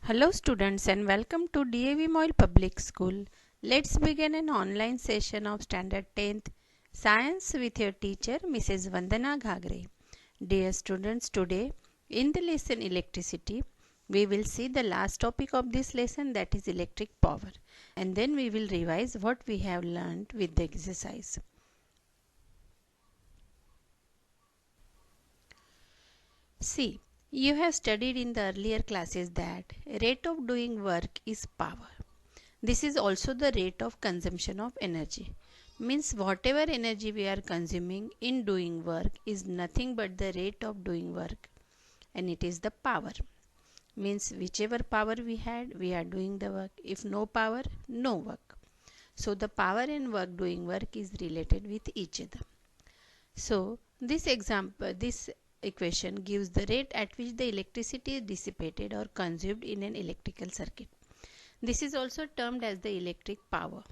Hello students and welcome to DAV Moyle Public School. Let's begin an online session of Standard 10th Science with your teacher Mrs. Vandana Ghagre. Dear students, today in the lesson Electricity, we will see the last topic of this lesson, that is electric power, and then we will revise what we have learned with the exercise. See, you have studied in the earlier classes that rate of doing work is power. This is also the rate of consumption of energy. Means whatever energy we are consuming in doing work is nothing but the rate of doing work, and it is the power. Means whichever power we had, we are doing the work. If no power, no work. So the power and work doing work is related with each other. So this equation gives the rate at which the electricity is dissipated or consumed in an electrical circuit. This is also termed as the electric power.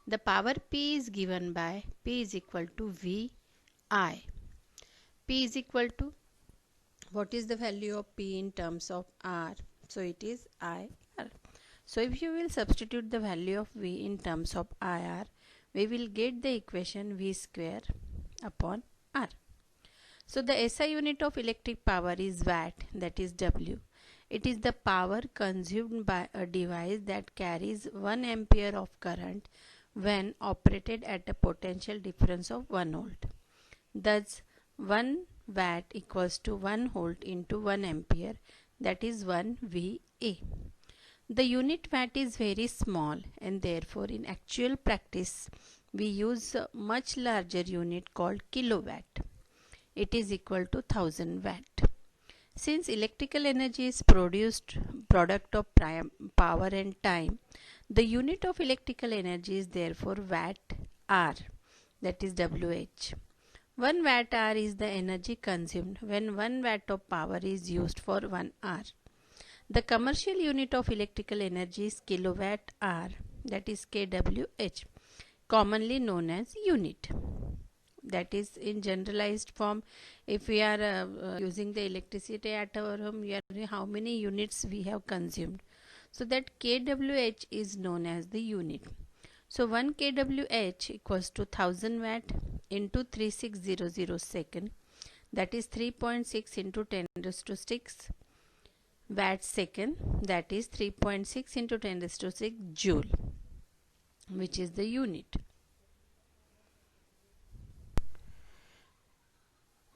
The power P is given by P is equal to VI. P is equal to, what is the value of P in terms of R? So it is IR. So if you will substitute the value of V in terms of IR, we will get the equation V square upon R. So the SI unit of electric power is watt, that is W. It is the power consumed by a device that carries 1 ampere of current when operated at a potential difference of 1 volt. Thus 1 watt equals to 1 volt into 1 ampere, that is 1 VA. The unit watt is very small, and therefore in actual practice we use a much larger unit called kilowatt. It is equal to 1000 watt. Since electrical energy is product of power and time, the unit of electrical energy is therefore watt hour, that is WH. 1 watt hour is the energy consumed when 1 watt of power is used for 1 hour. The commercial unit of electrical energy is kilowatt hour, that is kWh, commonly known as unit. That is in generalized form. If we are using the electricity at our home, we are how many units we have consumed. So that kWh is known as the unit. So 1 kWh equals to 1000 watt into 3600 second, that is 3.6 into 10 raised to 6 watt second, that is 3.6 into 10 raised to 6 joule, which is the unit.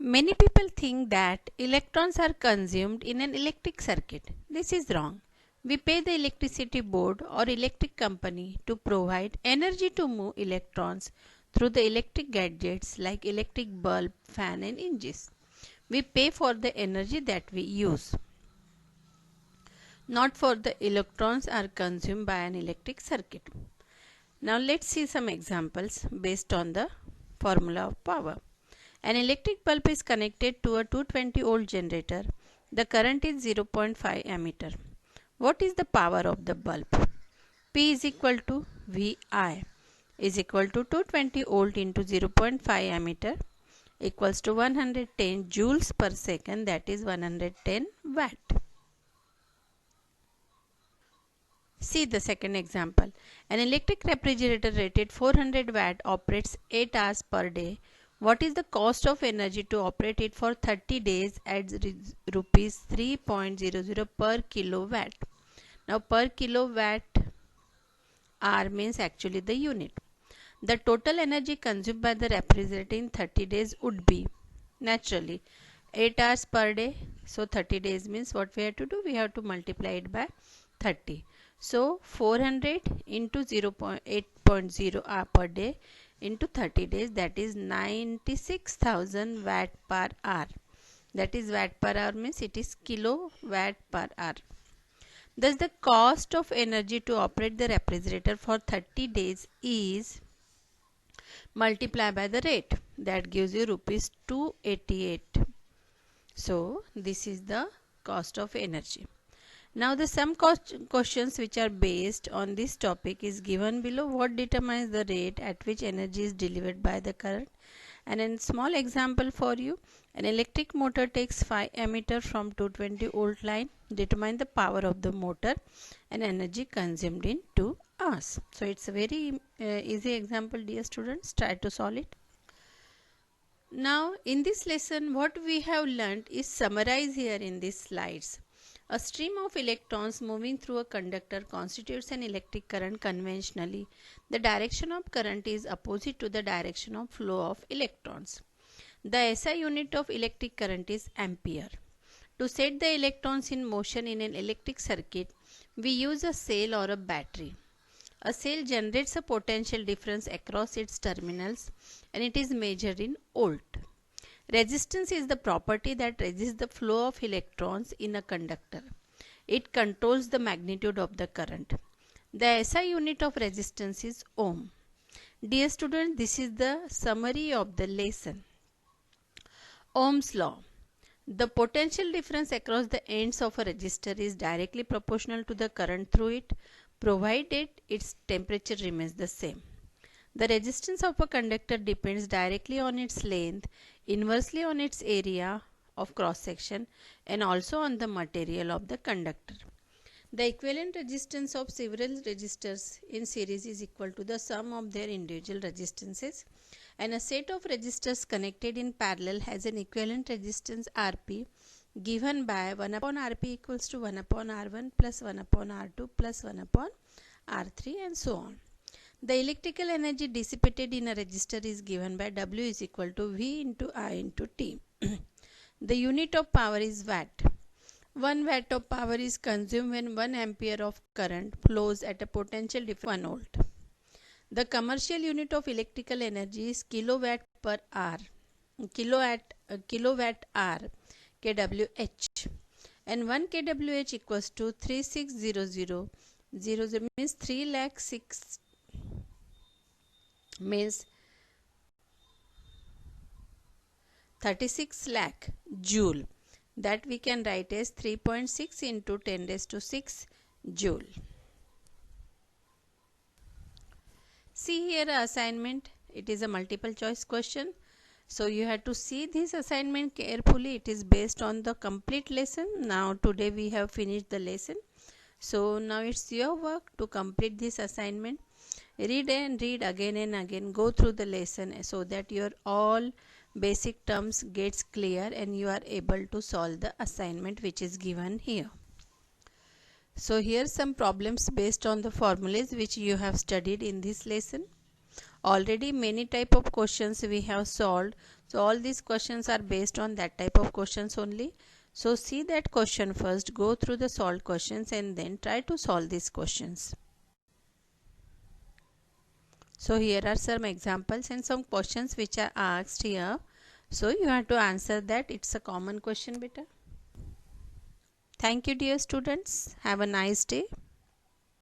Many people think that electrons are consumed in an electric circuit. This is wrong. We pay the electricity board or electric company to provide energy to move electrons through the electric gadgets like electric bulb, fan and engines. We pay for the energy that we use, not for the electrons are consumed by an electric circuit. Now let's see some examples based on the formula of power. An electric bulb is connected to a 220 volt generator. The current is 0.5 ammeter. What is the power of the bulb? P is equal to VI is equal to 220 volt into 0.5 ammeter equals to 110 joules per second, that is 110 watt. See the second example. An electric refrigerator rated 400 watt operates 8 hours per day. What is the cost of energy to operate it for 30 days at rupees 3.00 per kilowatt? Now per kilowatt hour means actually the unit. The total energy consumed by the refrigerator in 30 days would be naturally 8 hours per day. So 30 days means what we have to do? We have to multiply it by 30. So 400 into 8.0 hour per day into 30 days, that is 96,000 watt per hour. That is watt per hour means it is kilowatt per hour. Thus the cost of energy to operate the refrigerator for 30 days is multiplied by the rate, that gives you rupees 288. So this is the cost of energy. Now the some questions which are based on this topic is given below. What determines the rate at which energy is delivered by the current? And a small example for you, an electric motor takes 5 ammeter from 220 volt line. Determine the power of the motor and energy consumed in 2 hours. So it's a very easy example, dear students. Try to solve it. Now in this lesson what we have learnt is summarized here in these slides. A stream of electrons moving through a conductor constitutes an electric current conventionally. The direction of current is opposite to the direction of flow of electrons. The SI unit of electric current is ampere. To set the electrons in motion in an electric circuit, we use a cell or a battery. A cell generates a potential difference across its terminals and it is measured in volt. Resistance is the property that resists the flow of electrons in a conductor. It controls the magnitude of the current. The SI unit of resistance is ohm. Dear students, this is the summary of the lesson. Ohm's law. The potential difference across the ends of a resistor is directly proportional to the current through it, provided its temperature remains the same. The resistance of a conductor depends directly on its length, inversely on its area of cross section, and also on the material of the conductor. The equivalent resistance of several resistors in series is equal to the sum of their individual resistances, and a set of resistors connected in parallel has an equivalent resistance Rp given by 1 upon Rp equals to 1 upon R1 plus 1 upon R2 plus 1 upon R3 and so on. The electrical energy dissipated in a resistor is given by W is equal to V into I into T. The unit of power is watt. 1 watt of power is consumed when 1 ampere of current flows at a potential difference of 1 volt. The commercial unit of electrical energy is kilowatt per hour, kilowatt hour, kWh, and 1 kWh equals to 360000 means 3 lakh 6 means 36 lakh joule, that we can write as 3.6 into 10 raised to 6 joule. See here assignment, it is a multiple choice question. So you have to see this assignment carefully. It is based on the complete lesson. Now today we have finished the lesson. So now it's your work to complete this assignment. Read and read again and again. Go through the lesson so that your all basic terms gets clear and you are able to solve the assignment which is given here. So here some problems based on the formulas which you have studied in this lesson. Already many type of questions we have solved. So all these questions are based on that type of questions only. So see that question first, go through the solved questions and then try to solve these questions. So here are some examples and some questions which are asked here. So you have to answer that. It's a common question, beta. Thank you, dear students. Have a nice day.